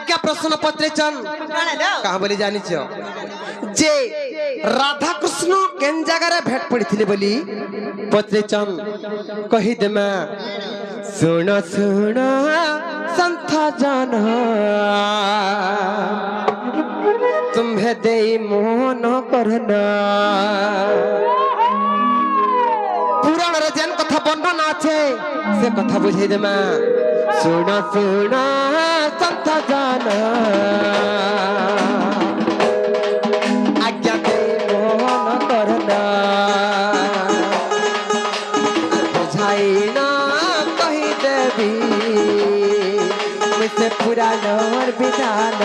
आज्ञा प्रश्न पत्रेचन कहा बोली जानी जे राधा कृष्ण केन जगह भेट पड़ी बोली पत्रेचन कहीदेमा सुन सुन संथ जन तुम्हें दे मोहन करना पुराण रे जेन कथा बंधन आछे से कथा बुझे देमा सुन सुन संथ जन आज्ञा दे मोहन करना बुझाई ना कही देवी मुझसे पुराण और विधान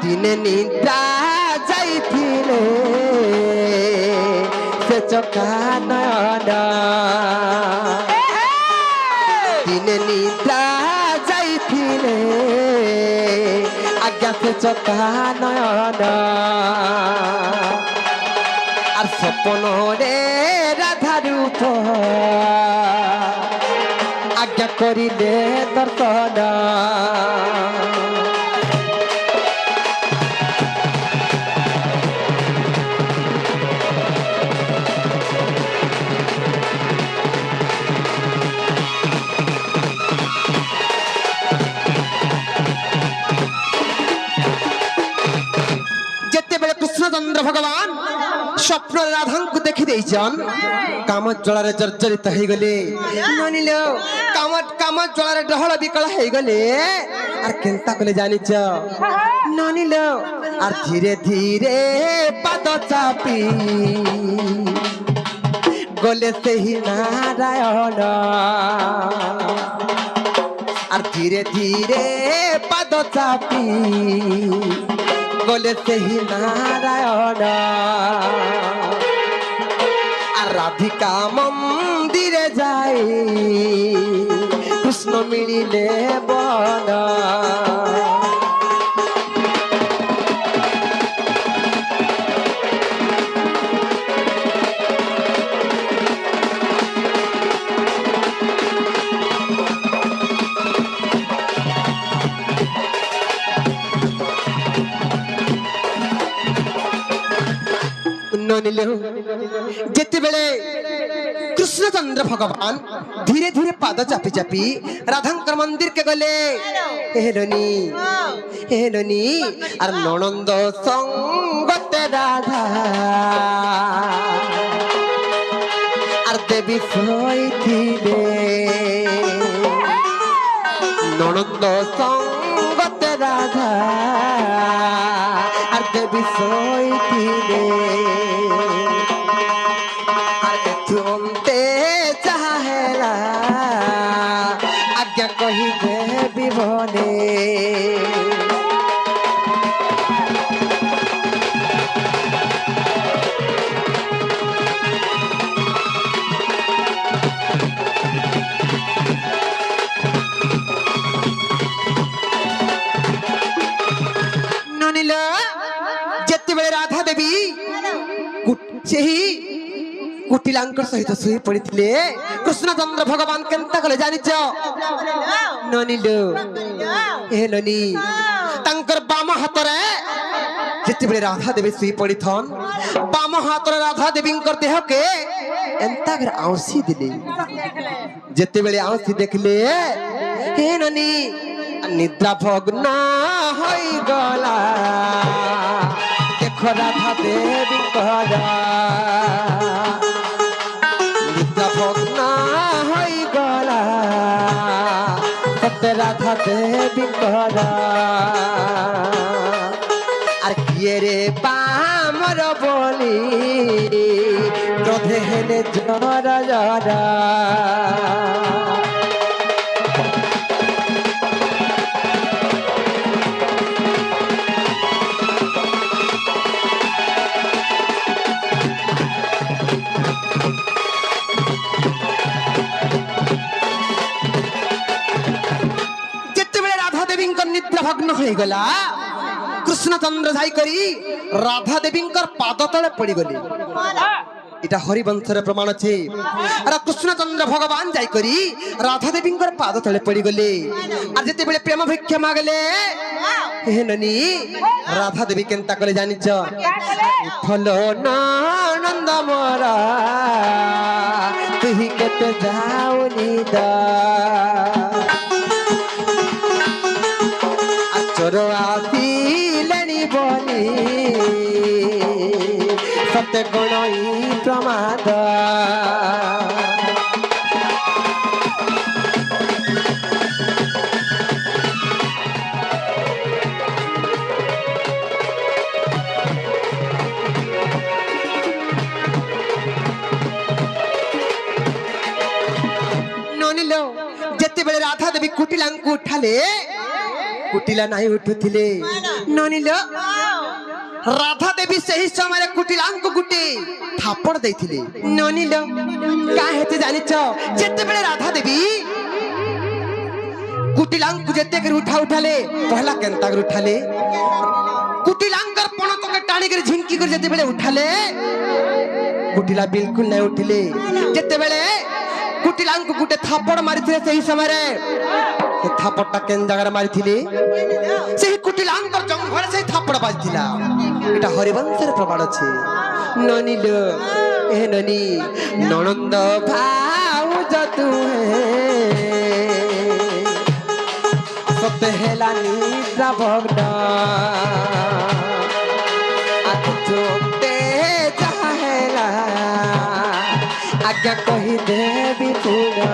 दिने निद्रा जाइथिले से चका नयन दिने निद्रा जाइथिले आज्ञा से चका नयन और सपन रे राधा रूप आज्ञा करिले दर्शन चंद्र भगवान स्वप्न राधा को देखी देचन काम ज्वालार जर्जरित हो गले ननिलो काम ज्वालार डहल विकल हो गले आर केनता कले जानिच ननिलो आर धीरे धीरे पाद चापी गले से ही नारायण आर धीरे धीरे पाद चापी गले से ही नारायण राधिका मंदिरे जाए कृष्ण मिलिले बन जेते बेले कृष्ण चंद्र भगवान धीरे धीरे पाद चापी चापी राधांकर मंदिर के गले हेलोनी और ननंद संगते राधा और देवी सोईथिले ननंद संगते राधा और देवी सोईथिले आज्ञा कही देवी बने ननिला जेते बेले राधा देवी कुटिलांकर सहित सोई पड़िथिले कृष्ण चंद्र भगवान केनता कले जानिच ननिलो हेलोनी तांकर बाम हाथ रे जेते बेले राधा देवी सोई पड़िथन बाम हाथ रे राधा देवी देह के एंता कर आउसी दिले जेते बेले आउसी देखले हे ननी निद्रा भग्न होई गला देखो राधा देवी कहरा निद्रा भग्न होई गला सत्य राधा देवी कहरा আর কিয়ে রে পামর বলি ক্রোধে হেলে জরা জরা मग्न हो गला कृष्णचंद्र जाई करी राधा देवी पाद तले पड़ी गले इटा हरिवंशर प्रमाण छे अरे कृष्णचंद्र भगवान जाई करी राधा देवी पाद तले पड़ी गले और जेते बेले प्रेम भिक्षा मागले हे ननी राधा देवी केनता कले जानि छ फलो नंद मोरा तुही कत जाऊनी दा अचर आसिलनी बोली सत्य गुणई प्रमाद जेते बेले राधा देवी कुटिला को उठाले कुटिला नहीं उठुथिले ननिलो राधा देवी सही समय कुटिला को गुटे थापड़ देथिले ननिलो का हेते जानि छ जेते बेले राधा देवी कुटिला को जेते कर उठाले पहला केनता कर उठाले कुटिला कर पणक के टाणी कर झिंकी कर जेते बेले उठाले कुटिला बिल्कुल नहीं उठिले जेते बेले कुटिला को गुटे थापड़ मारिथिले सही समय रे ए थापड़टा केन जगह मारिथिले सही कुटिला कर जंघर से थापड़ बाजिथिला एटा हरिवंशर प्रमाण छे ननिलो ए ननी ननंद भाऊ जतु सत्य हेला निद्रा भग्न आते चाहेला आज्ञा कही देवी पूरा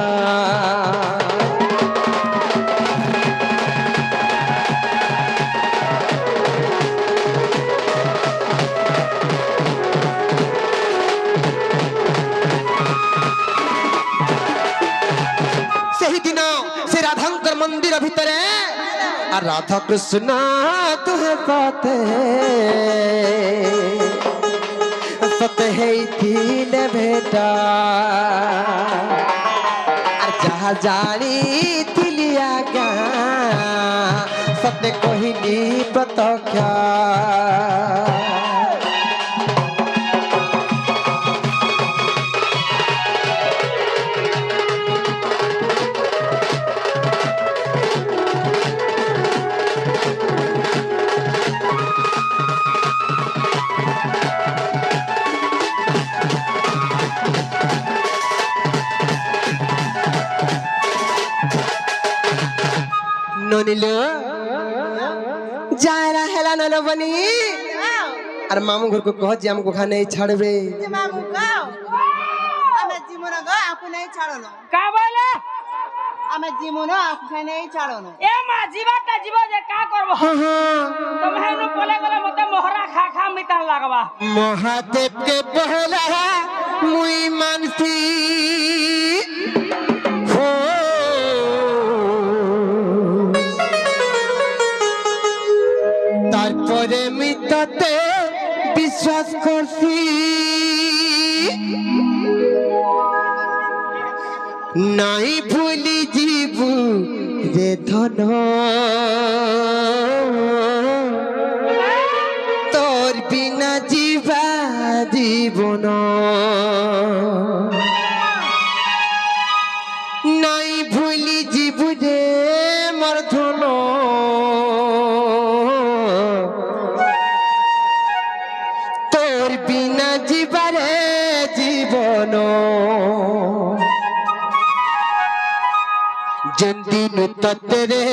सही दिन से राधांकर मंदिर भितर राधा कृष्ण तुहे पाते सत है थीने भेटा जहाँ जानी थिलिया गा सत्य कोहिनी प्रत्यक्ष ननिलो जायरा हेला नन बनी अरे मामू घर को कह जे हमको खा नहीं छाड़बे मामू गाओ आमे जीवन गो आपु नहीं छाड़नो का बोले आमे जीवन आपु नहीं छाड़नो ए मा जीवाता जीव जे का करबो हां हां तुम हेनु बोले गले मते मोहरा खा खा मितान लागबा महादेव के पहला मुई मानसी हो तारपरे मितते विश्वास करसी नहीं भूली जीवु रे धन तोर बिना जीवा जीवन नहीं भूली जीवु रे मोर धन तोर बिना जीवा रे जीवन जंदी तेरे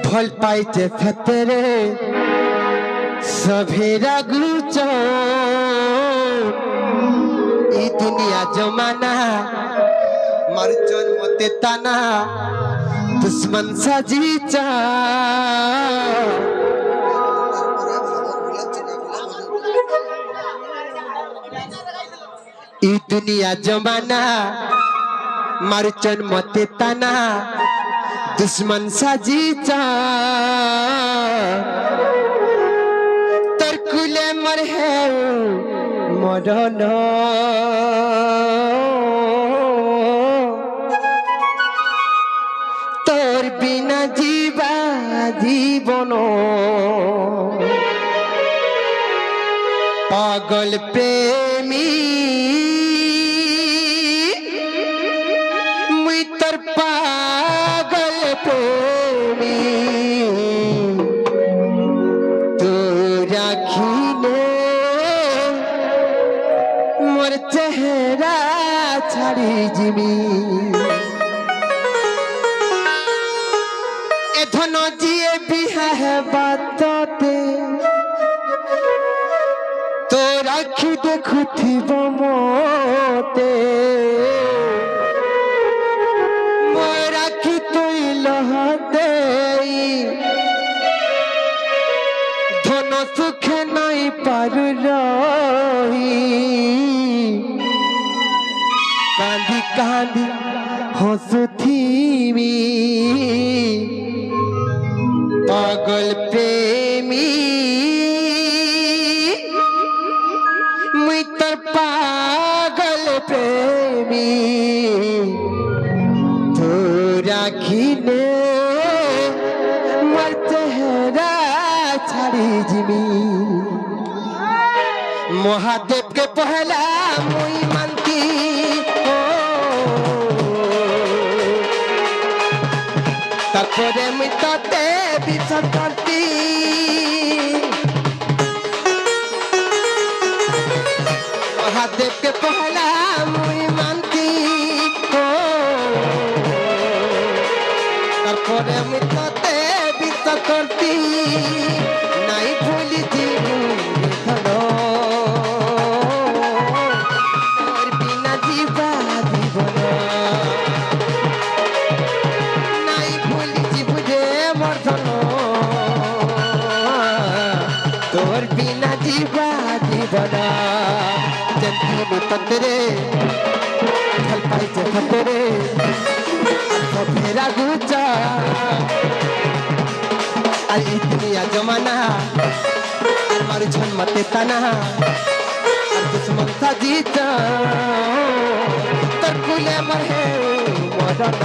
भल पाइचे तेरे सभेरा गुचो ई दुनिया जमाना मरचन मते ताना दुश्मन सजीचा ई दुनिया जमाना मरचन मते ताना दुश्मन साजीचा तरकुले मर है मरन तोर बिना जीवा জীবন পাগল প্রেমী মুই তোর পাগল প্রেমী তো রাখিলে মোর চেহারা ছাড়ি জিমি এধন জিয়ে বিহাহ বাততে তো রাখি দেখুথিব মতে মই রাখি তুই লহতে ধন সুখে নাই পারু রহি কান্দি কান্দি হসুথিমি পাগল প্রেমী মুই তোর পাগল প্রেমী তো রাখিলে মোর চেহারা ছাড়ি জিমি মহাদেবকে পহলা মুই মানতি তারপরে মুই তোতে বিশ্বাস করতি মহাদেবকে পহলা মুই মানতি তারপরে মুই তোতে বিশ্বাস করতি নাই ভুলি জীবন তোর বিনা জীবা জীবন নাই ভুলি জীবনে মর্ধন তোর বিনা জীবা জীবন জন্ম তন্তরে ফল পাইছে ফতরে ফেরা গুচা আর ইতনিয়া জমানা আর মারু ঝনমতে তানা আর দুশ্মন সাজিতা তোর কুলে মরে মরণ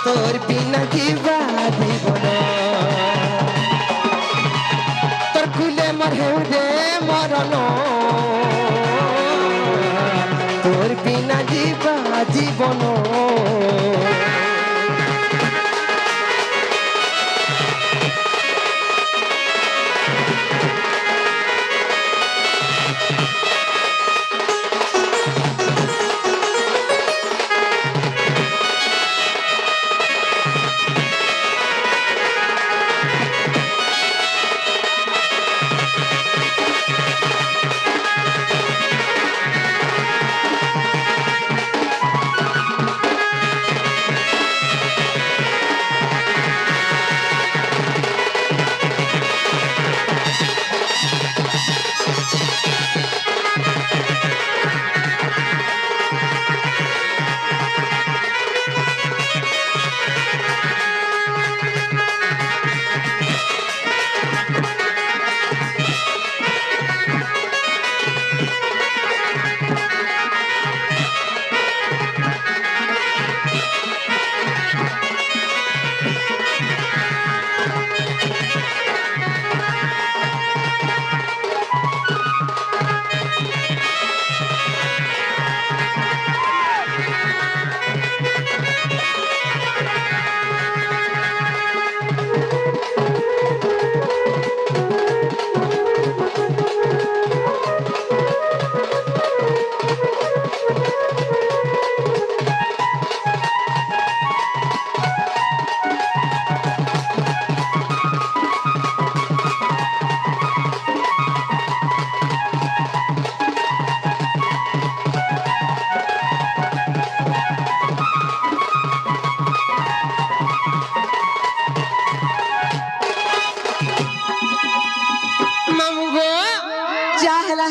তোর বিনা জীবা জীবন তোর কুলে মরে রে মরণ তোর বিনা জীবা জীবন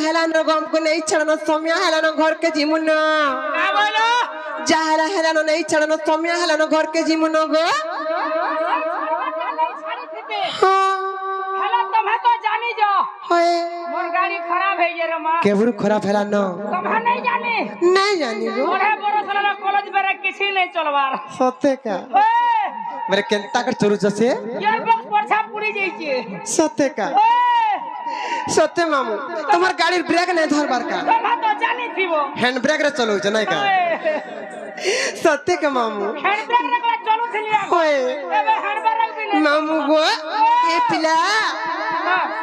হেলানো গমকে নেই ছাড়ানো সময় হেলানো ঘরকে জিমুন যা হেলানো নেই ছাড়ানো সময় হেলানো ঘরকে জিমুন গো केबरू खराब है ना नहीं जानी गो बड़े बड़े साला कॉलेज में रख के किसी नहीं चलवार सत्य का मेरे केंता कर चलू जसे यार बॉक्स परछा पूरी जाइए सत्य का सत्य मामू तुम्हार गाड़ी ब्रेक नहीं धरबार का तुम तो जानी थी वो हैंड ब्रेक रे चलो नहीं का सत्य का मामू हैंड ब्रेक रखला चलो थलिया ओए एबे हैंड ब्रेक भी नहीं मामू गो ए पिला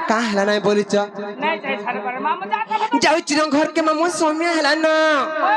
का हला नहीं बोली च नहीं चाहिए छाड़ पर मामा जाता जाऊ चिरंग घर के मामू सोम्या हला ना